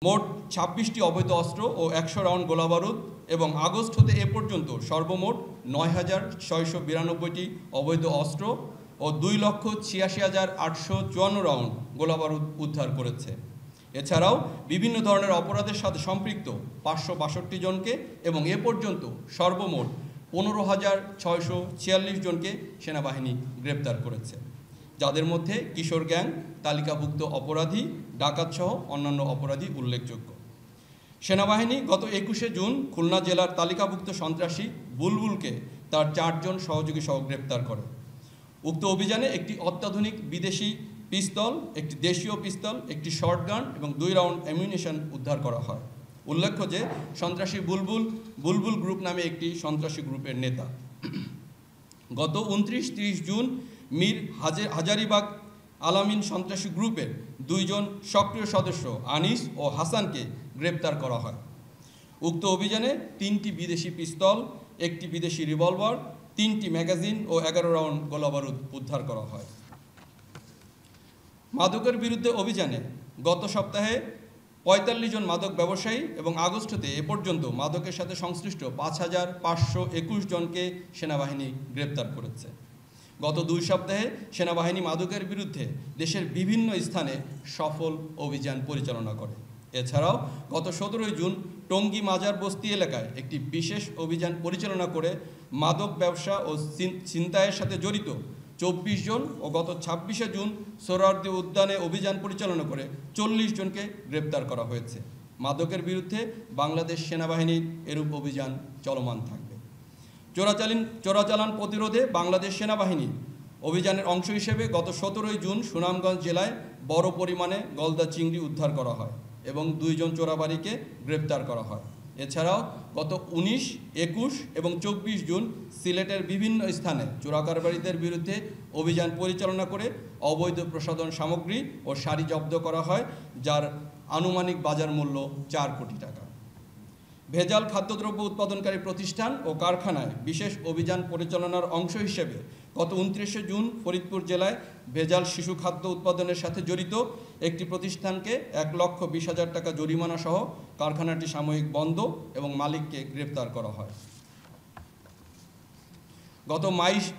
মোট ২৬টি অবৈধ অস্ত্র ও ১০০ রাউন্ড গোলাবারুদ এবং আগস্ট হতে এ পর্যন্ত সর্বমোট ৯,৬৯২টি অবৈধ অস্ত্র ও ২,৮৬,৮৫৪ রাউন্ড গোলাবারুদ উদ্ধার করেছে। এছাড়াও বিভিন্ন ধরনের অপরাধের সাথে সম্পৃক্ত ৫৬২ জনকে এবং এ পর্যন্ত সর্বমোট ১৫,৬৪৬ জনকে সেনাবাহিনী গ্রেপ্তার করেছে, যাদের মধ্যে কিশোর গ্যাং, তালিকাভুক্ত অপরাধী, ডাকাতসহ অন্যান্য অপরাধী উল্লেখযোগ্য। সেনাবাহিনী গত ২১শে জুন খুলনা জেলার তালিকাভুক্ত সন্ত্রাসী বুলবুলকে তার ৪ জন সহযোগী সহ গ্রেপ্তার করে। উক্ত অভিযানে একটি অত্যাধুনিক বিদেশি পিস্তল, একটি দেশীয় পিস্তল, একটি শর্টগান এবং ২ রাউন্ড অ্যামিউনিশন উদ্ধার করা হয়। উল্লেখ্য যে সন্ত্রাসী বুলবুল গ্রুপ নামে একটি সন্ত্রাসী গ্রুপের নেতা। গত ২৯-৩০ জুন মীর হাজারিবাগ আলামিন সন্ত্রাসী গ্রুপের ২ জন সক্রিয় সদস্য আনিস ও হাসানকে গ্রেপ্তার করা হয়। উক্ত অভিযানে ৩টি বিদেশি পিস্তল, একটি বিদেশি রিভলভার, 3টি ম্যাগাজিন ও ১১ রাউন্ড গোলাবারুদ উদ্ধার করা হয়। মাদকের বিরুদ্ধে অভিযানে গত সপ্তাহে ৪৫ জন মাদক ব্যবসায়ী এবং আগস্ট হতে এ পর্যন্ত মাদকের সাথে সংশ্লিষ্ট ৫,৫২১ জনকে সেনাবাহিনী গ্রেপ্তার করেছে। গত ২ সপ্তাহে সেনাবাহিনী মাদকের বিরুদ্ধে দেশের বিভিন্ন স্থানে সফল অভিযান পরিচালনা করে। এছাড়াও গত ১৭ জুন টঙ্গী মাজার বস্তি এলাকায় একটি বিশেষ অভিযান পরিচালনা করে মাদক ব্যবসা ও ছিনতাইয়ের সাথে জড়িত ২৪ জন ও গত ২৬শে জুন সোহরাওয়ার্দী উদ্যানে অভিযান পরিচালনা করে ৪০ জনকে গ্রেপ্তার করা হয়েছে। মাদকের বিরুদ্ধে বাংলাদেশ সেনাবাহিনীর এরূপ অভিযান চলমান থাকবে। চোরাচালান প্রতিরোধে বাংলাদেশ সেনাবাহিনী অভিযানের অংশ হিসেবে গত ১৭ জুন সুনামগঞ্জ জেলায় বড় পরিমাণে গলদা চিংড়ি উদ্ধার করা হয় এবং ২ জন চোরাবাড়িকে গ্রেপ্তার করা হয়। এছাড়াও গত ১৯, ২১ এবং ২৪ জুন সিলেটের বিভিন্ন স্থানে চোরাকারবারিদের বিরুদ্ধে অভিযান পরিচালনা করে অবৈধ প্রসাধন সামগ্রী ও শাড়ি জব্দ করা হয়, যার আনুমানিক বাজার মূল্য ৪ কোটি টাকা। ভেজাল খাদ্যদ্রব্য উৎপাদনকারী প্রতিষ্ঠান ও কারখানায় বিশেষ অভিযান পরিচালনার অংশ হিসেবে গত ২৯শে জুন ফরিদপুর জেলায় ভেজাল শিশু খাদ্য উৎপাদনের সাথে জড়িত একটি প্রতিষ্ঠানকে ১,২০,০০০ টাকা জরিমানা সহ কারখানাটি সাময়িক বন্ধ এবং মালিককে গ্রেপ্তার করা হয়। গত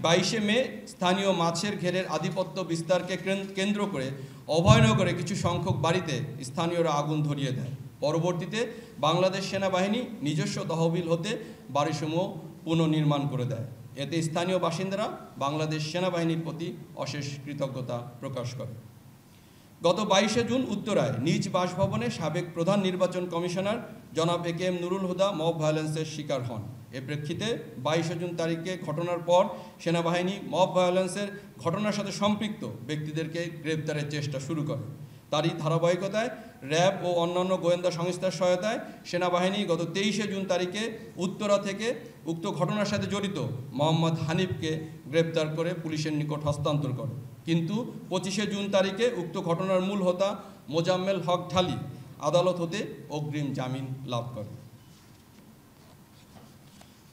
২২শে মে স্থানীয় মাছের ঘেরের আধিপত্য বিস্তারকে কেন্দ্র করে অভয়নগরে কিছু সংখ্যক বাড়িতে স্থানীয়রা আগুন ধরিয়ে দেয়। পরবর্তীতে বাংলাদেশ সেনাবাহিনী নিজস্ব তহবিল হতে বাড়িসমূহ পুনর্নির্মাণ করে দেয়। এতে স্থানীয় বাসিন্দারা বাংলাদেশ সেনাবাহিনীর প্রতি অশেষ কৃতজ্ঞতা প্রকাশ করে। গত ২২শে জুন উত্তরায় নিজ বাসভবনে সাবেক প্রধান নির্বাচন কমিশনার জনাব এ.কে.এম. নুরুল হুদা মব ভায়োলেন্সের শিকার হন। এ প্রেক্ষিতে ২২শে জুন তারিখে ঘটনার পর সেনাবাহিনী মব ভায়োলেন্সের ঘটনার সাথে সম্পৃক্ত ব্যক্তিদেরকে গ্রেপ্তারের চেষ্টা শুরু করে। তারই ধারাবাহিকতায় র্যাব ও অন্যান্য গোয়েন্দা সংস্থার সহায়তায় সেনাবাহিনী গত ২৩শে জুন তারিখে উত্তরা থেকে উক্ত ঘটনার সাথে জড়িত মোহাম্মদ হানিফকে গ্রেপ্তার করে পুলিশের নিকট হস্তান্তর করে। কিন্তু ২৫শে জুন তারিখে উক্ত ঘটনার মূল হোতা মোজাম্মেল হক ঢালি আদালত হতে অগ্রিম জামিন লাভ করে।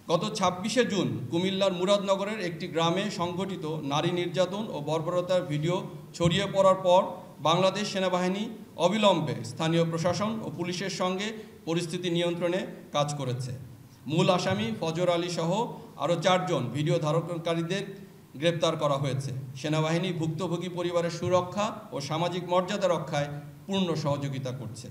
গত ২৬শে জুন কুমিল্লার মুরাদনগরের একটি গ্রামে সংঘটিত নারী নির্যাতন ও বর্বরতার ভিডিও ছড়িয়ে পড়ার পর বাংলাদেশ সেনাবাহিনী অবিলম্বে স্থানীয় প্রশাসন ও পুলিশের সঙ্গে পরিস্থিতি নিয়ন্ত্রণে কাজ করেছে। মূল আসামি ফজর আলী সহ আরও ৪ জন ভিডিও ধারণকারীদের গ্রেপ্তার করা হয়েছে। সেনাবাহিনী ভুক্তভোগী পরিবারের সুরক্ষা ও সামাজিক মর্যাদা রক্ষায় পূর্ণ সহযোগিতা করছে।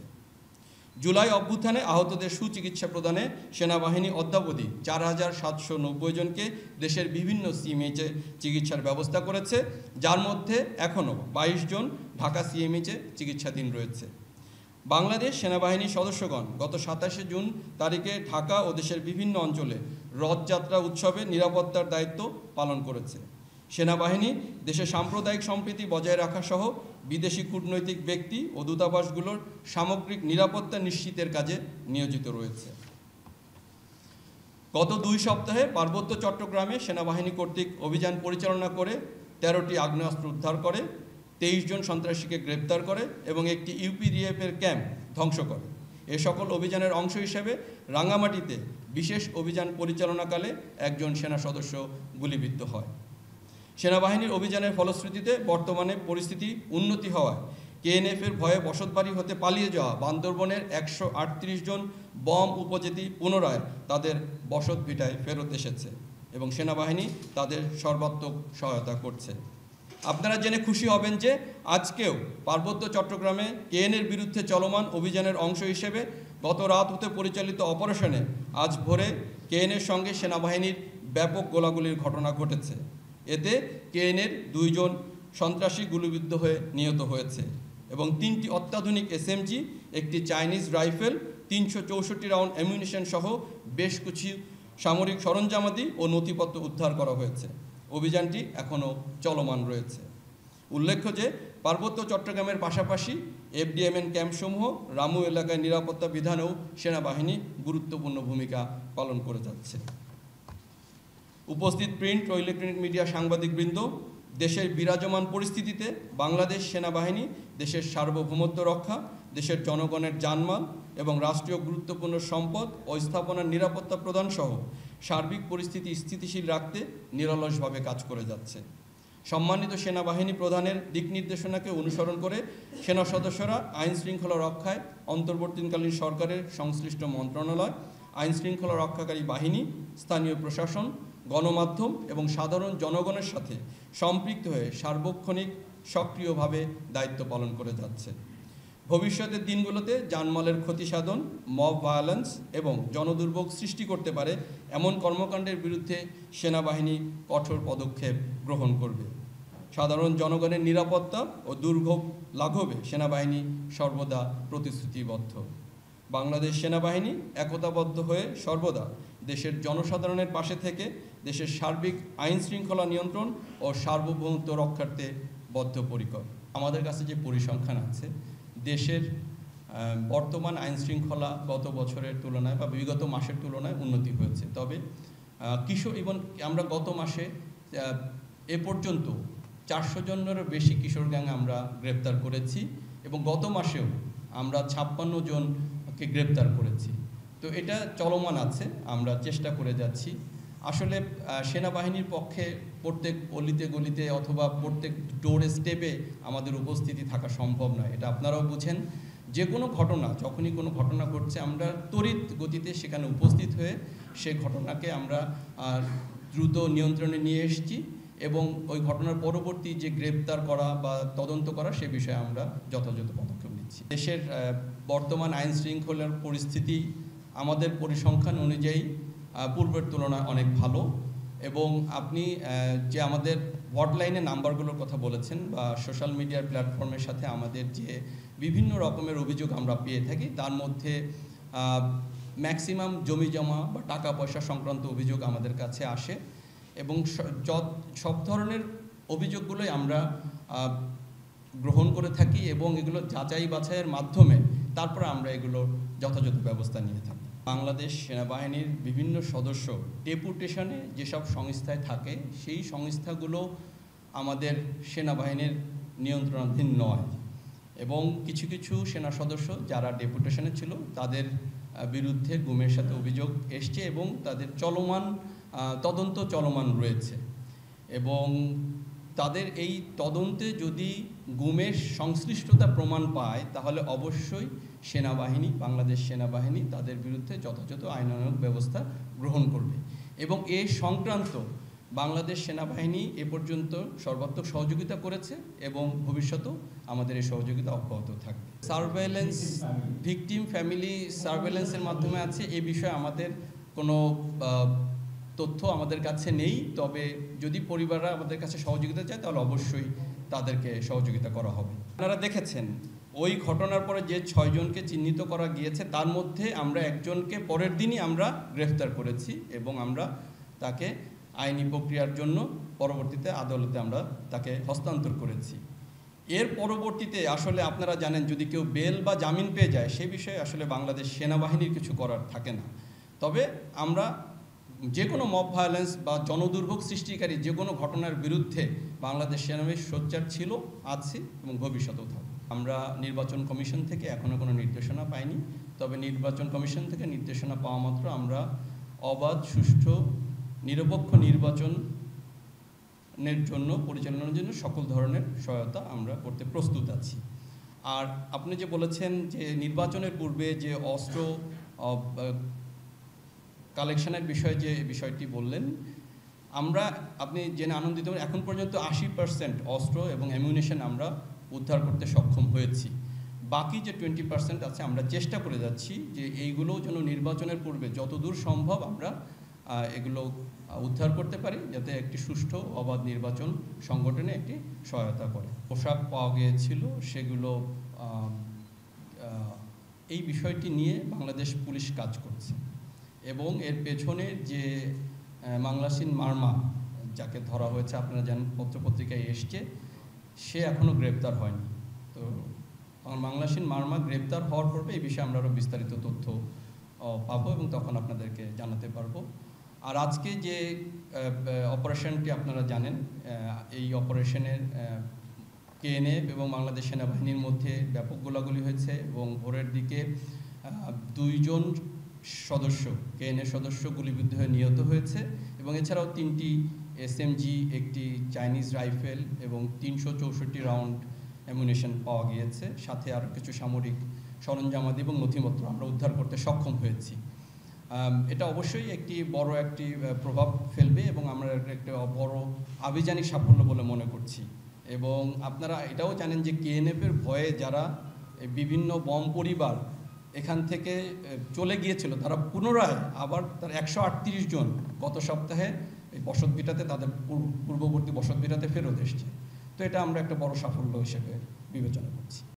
জুলাই অভ্যুত্থানে আহতদের সুচিকিৎসা প্রদানে সেনাবাহিনী অদ্যাবধি ৪,৭৯০ জনকে দেশের বিভিন্ন সিএমএইচে চিকিৎসার ব্যবস্থা করেছে, যার মধ্যে এখনও ২২ জন ঢাকা সিএমএইচে চিকিৎসাধীন রয়েছে। বাংলাদেশ সেনাবাহিনীর সদস্যগণ গত ২৭শে জুন তারিখে ঢাকা ও দেশের বিভিন্ন অঞ্চলে রথযাত্রা উৎসবে নিরাপত্তার দায়িত্ব পালন করেছে। সেনাবাহিনী দেশে সাম্প্রদায়িক সম্প্রীতি বজায় রাখা সহ বিদেশি কূটনৈতিক ব্যক্তি ও দূতাবাসগুলোর সামগ্রিক নিরাপত্তা নিশ্চিতের কাজে নিয়োজিত রয়েছে। গত ২ সপ্তাহে পার্বত্য চট্টগ্রামে সেনাবাহিনী কর্তৃক অভিযান পরিচালনা করে ১৩টি আগ্নেয়াস্ত্র উদ্ধার করে, ২৩ জন সন্ত্রাসীকে গ্রেপ্তার করে এবং একটি ইউপিডিএফের ক্যাম্প ধ্বংস করে। এ সকল অভিযানের অংশ হিসেবে রাঙ্গামাটিতে বিশেষ অভিযান পরিচালনাকালে একজন সেনা সদস্য গুলিবিদ্ধ হয়। সেনাবাহিনীর অভিযানের ফলশ্রুতিতে বর্তমানে পরিস্থিতি উন্নতি হওয়ায় কেএনএফের ভয়ে বসতবাড়ি হতে পালিয়ে যাওয়া বান্দরবনের 138 জন বম উপজাতি পুনরায় তাদের বসত ভিটায় ফেরত এসেছে এবং সেনাবাহিনী তাদের সর্বাত্মক সহায়তা করছে। আপনারা জেনে খুশি হবেন যে আজকেও পার্বত্য চট্টগ্রামে কেএনএর বিরুদ্ধে চলমান অভিযানের অংশ হিসেবে গত রাত হতে পরিচালিত অপারেশনে আজ ভোরে কেএনএর সঙ্গে সেনাবাহিনীর ব্যাপক গোলাগুলির ঘটনা ঘটেছে। এতে কেএনএর 2 জন সন্ত্রাসী গুলিবিদ্ধ হয়ে নিহত হয়েছে এবং 3টি অত্যাধুনিক এসএমজি, একটি চাইনিজ রাইফেল, 364 রাউন্ড অ্যামিউনিশন সহ বেশ কিছু সামরিক সরঞ্জামাদি ও নথিপত্র উদ্ধার করা হয়েছে। অভিযানটি এখনও চলমান রয়েছে। উল্লেখ্য যে পার্বত্য চট্টগ্রামের পাশাপাশি এফডিএমএন ক্যাম্পসমূহ রামু এলাকায় নিরাপত্তা বিধানেও সেনাবাহিনী গুরুত্বপূর্ণ ভূমিকা পালন করে যাচ্ছে। উপস্থিত প্রিন্ট ও ইলেকট্রনিক মিডিয়া সাংবাদিকবৃন্দ, দেশের বিরাজমান পরিস্থিতিতে বাংলাদেশ সেনাবাহিনী দেশের সার্বভৌমত্ব রক্ষা, দেশের জনগণের জানমাল এবং রাষ্ট্রীয় গুরুত্বপূর্ণ সম্পদ ও স্থাপনার নিরাপত্তা প্রদান সহ সার্বিক পরিস্থিতি স্থিতিশীল রাখতে নিরলসভাবে কাজ করে যাচ্ছে। সম্মানিত সেনাবাহিনী প্রধানের দিক নির্দেশনাকে অনুসরণ করে সেনা সদস্যরা আইন শৃঙ্খলা রক্ষায় অন্তর্বর্তীকালীন সরকারের সংশ্লিষ্ট মন্ত্রণালয়, আইন শৃঙ্খলা রক্ষাকারী বাহিনী, স্থানীয় প্রশাসন, গণমাধ্যম এবং সাধারণ জনগণের সাথে সম্পৃক্ত হয়ে সার্বক্ষণিক সক্রিয়ভাবে দায়িত্ব পালন করে যাচ্ছে। ভবিষ্যতের দিনগুলোতে জানমালের ক্ষতি সাধন, মব ভায়োলেন্স এবং জনদুর্ভোগ সৃষ্টি করতে পারে এমন কর্মকাণ্ডের বিরুদ্ধে সেনাবাহিনী কঠোর পদক্ষেপ গ্রহণ করবে। সাধারণ জনগণের নিরাপত্তা ও দুর্ভোগ লাঘবে সেনাবাহিনী সর্বদা প্রতিশ্রুতিবদ্ধ। বাংলাদেশ সেনাবাহিনী একতাবদ্ধ হয়ে সর্বদা দেশের জনসাধারণের পাশে থেকে দেশের সার্বিক আইন শৃঙ্খলা নিয়ন্ত্রণ ও সার্বভৌমত্ব রক্ষার্থে বদ্ধপরিকর। আমাদের কাছে যে পরিসংখ্যান আছে, দেশের বর্তমান আইন শৃঙ্খলা গত বছরের তুলনায় বা বিগত মাসের তুলনায় উন্নতি হয়েছে। তবে কিশোর আমরা গত মাসে এ পর্যন্ত 400 জনেরও বেশি কিশোর গ্যাং আমরা গ্রেপ্তার করেছি এবং গত মাসেও আমরা 56 জনকে গ্রেপ্তার করেছি। তো এটা চলমান আছে, আমরা চেষ্টা করে যাচ্ছি। আসলে সেনাবাহিনীর পক্ষে প্রত্যেক অলিতে গলিতে অথবা প্রত্যেক ডোর স্টেপে আমাদের উপস্থিতি থাকা সম্ভব নয়, এটা আপনারাও বুঝেন। যে কোনো ঘটনা, যখনই কোনো ঘটনা ঘটছে, আমরা তড়িৎ গতিতে সেখানে উপস্থিত হয়ে সে ঘটনাকে আমরা দ্রুত নিয়ন্ত্রণে নিয়ে এসেছি এবং ওই ঘটনার পরবর্তী যে গ্রেপ্তার করা বা তদন্ত করা সে বিষয়ে আমরা যথাযথ পদক্ষেপ নিচ্ছি। দেশের বর্তমান আইন শৃঙ্খলার পরিস্থিতি আমাদের পরিসংখ্যান অনুযায়ী পূর্বের তুলনায় অনেক ভালো এবং আপনি যে আমাদের হটলাইনে নাম্বারগুলোর কথা বলেছেন বা সোশ্যাল মিডিয়ার প্ল্যাটফর্মের সাথে আমাদের যে বিভিন্ন রকমের অভিযোগ আমরা পেয়ে থাকি, তার মধ্যে ম্যাক্সিমাম জমি জমা বা টাকা পয়সা সংক্রান্ত অভিযোগ আমাদের কাছে আসে এবং সব ধরনের অভিযোগগুলোই আমরা গ্রহণ করে থাকি এবং এগুলো যাচাই বাছাইয়ের মাধ্যমে তারপর আমরা এগুলোর যথাযথ ব্যবস্থা নিয়ে থাকি। বাংলাদেশ সেনাবাহিনীর বিভিন্ন সদস্য ডেপুটেশনে যেসব সংস্থায় থাকে সেই সংস্থাগুলো আমাদের সেনাবাহিনীর নিয়ন্ত্রণাধীন নয় এবং কিছু কিছু সেনা সদস্য যারা ডেপুটেশনে ছিল তাদের বিরুদ্ধে গুমের সাথে অভিযোগ এসছে এবং তাদের তদন্ত চলমান রয়েছে এবং তাদের এই তদন্তে যদি গুমের সংশ্লিষ্টতা প্রমাণ পায় তাহলে অবশ্যই বাংলাদেশ সেনাবাহিনী তাদের বিরুদ্ধে যথাযথ আইনানুগ ব্যবস্থা গ্রহণ করবে এবং এ সংক্রান্ত বাংলাদেশ সেনাবাহিনী এ পর্যন্ত সর্বাত্মক সহযোগিতা করেছে এবং ভবিষ্যতেও আমাদের এই সহযোগিতা অব্যাহত থাকবে। সার্ভেলেন্স, ভিকটিম ফ্যামিলি সার্ভেলেন্সের মাধ্যমে আছে, এ বিষয়ে আমাদের কোনো তথ্য আমাদের কাছে নেই। তবে যদি পরিবাররা আমাদের কাছে সহযোগিতা চায় তাহলে অবশ্যই তাদেরকে সহযোগিতা করা হবে। আপনারা দেখেছেন ওই ঘটনার পরে যে 6 জনকে চিহ্নিত করা গিয়েছে তার মধ্যে আমরা একজনকে পরের দিনই আমরা গ্রেফতার করেছি এবং আমরা তাকে আইনি প্রক্রিয়ার জন্য পরবর্তীতে আদালতে আমরা তাকে হস্তান্তর করেছি। এর পরবর্তীতে আসলে আপনারা জানেন যদি কেউ বেল বা জামিন পেয়ে যায় সে বিষয়ে আসলে বাংলাদেশ সেনাবাহিনীর কিছু করার থাকে না। তবে আমরা যে কোনো মব ভায়োলেন্স বা জনদুর্ভোগ সৃষ্টিকারী যে কোনো ঘটনার বিরুদ্ধে বাংলাদেশ সেনাবাহিনী সোচ্চার ছিল, আছে এবং ভবিষ্যতেও থাকবে। আমরা নির্বাচন কমিশন থেকে এখনও কোনো নির্দেশনা পাইনি, তবে নির্বাচন কমিশন থেকে নির্দেশনা পাওয়া মাত্র আমরা অবাধ, সুষ্ঠু, নিরপেক্ষ নির্বাচনের জন্য পরিচালনার জন্য সকল ধরনের সহায়তা আমরা করতে প্রস্তুত আছি। আর আপনি যে বলেছেন যে নির্বাচনের পূর্বে যে অস্ত্র কালেকশনের বিষয়ে যে বিষয়টি বললেন, আপনি জেনে আনন্দিত, এখন পর্যন্ত 80% অস্ত্র এবং অ্যামিউনিশন আমরা উদ্ধার করতে সক্ষম হয়েছি। বাকি যে 20% আছে আমরা চেষ্টা করে যাচ্ছি যে এইগুলো যেন নির্বাচনের পূর্বে যতদূর সম্ভব আমরা এগুলো উদ্ধার করতে পারি, যাতে একটি সুষ্ঠু অবাধ নির্বাচন সংগঠনে একটি সহায়তা করে। পোশাক পাওয়া গিয়েছিল, সেগুলো এই বিষয়টি নিয়ে বাংলাদেশ পুলিশ কাজ করছে এবং এর পেছনে যে মাংলাসিন মারমা যাকে ধরা হয়েছে, আপনারা জানেন পত্রপত্রিকায় এসছে, সে এখনও গ্রেপ্তার হয়নি। তো মাংলাসিন মারমা গ্রেপ্তার হওয়ার পূর্বে এই বিষয়ে আমরা আরও বিস্তারিত তথ্য পাবো এবং তখন আপনাদেরকে জানাতে পারবো। আর আজকে যে অপারেশনটি আপনারা জানেন, এই অপারেশনের কেএনএফ এবং বাংলাদেশ সেনাবাহিনীর মধ্যে ব্যাপক গোলাগুলি হয়েছে এবং ভোরের দিকে 2 জন সদস্য কেএনএফ সদস্য গুলিবিদ্ধ হয়ে নিহত হয়েছে এবং এছাড়াও 3টি এসএমজি, একটি চাইনিজ রাইফেল এবং 364 রাউন্ড অ্যামুনিশন পাওয়া গিয়েছে। সাথে আরও কিছু সামরিক সরঞ্জামাদি এবং নথিপত্র আমরা উদ্ধার করতে সক্ষম হয়েছি। এটা অবশ্যই একটি বড় একটি প্রভাব ফেলবে এবং আমরা একটা বড় আভিযানিক সাফল্য বলে মনে করছি। এবং আপনারা এটাও জানেন যে কেএনএফের ভয়ে যারা বিভিন্ন বম পরিবার এখান থেকে চলে গিয়েছিল, তারা পুনরায় আবার তার 138 জন গত সপ্তাহে এই বসতভিটাতে, তাদের পূর্ববর্তী বসতভিটাতে ফেরত এসছে। তো এটা আমরা একটা বড় সাফল্য হিসেবে বিবেচনা করছি।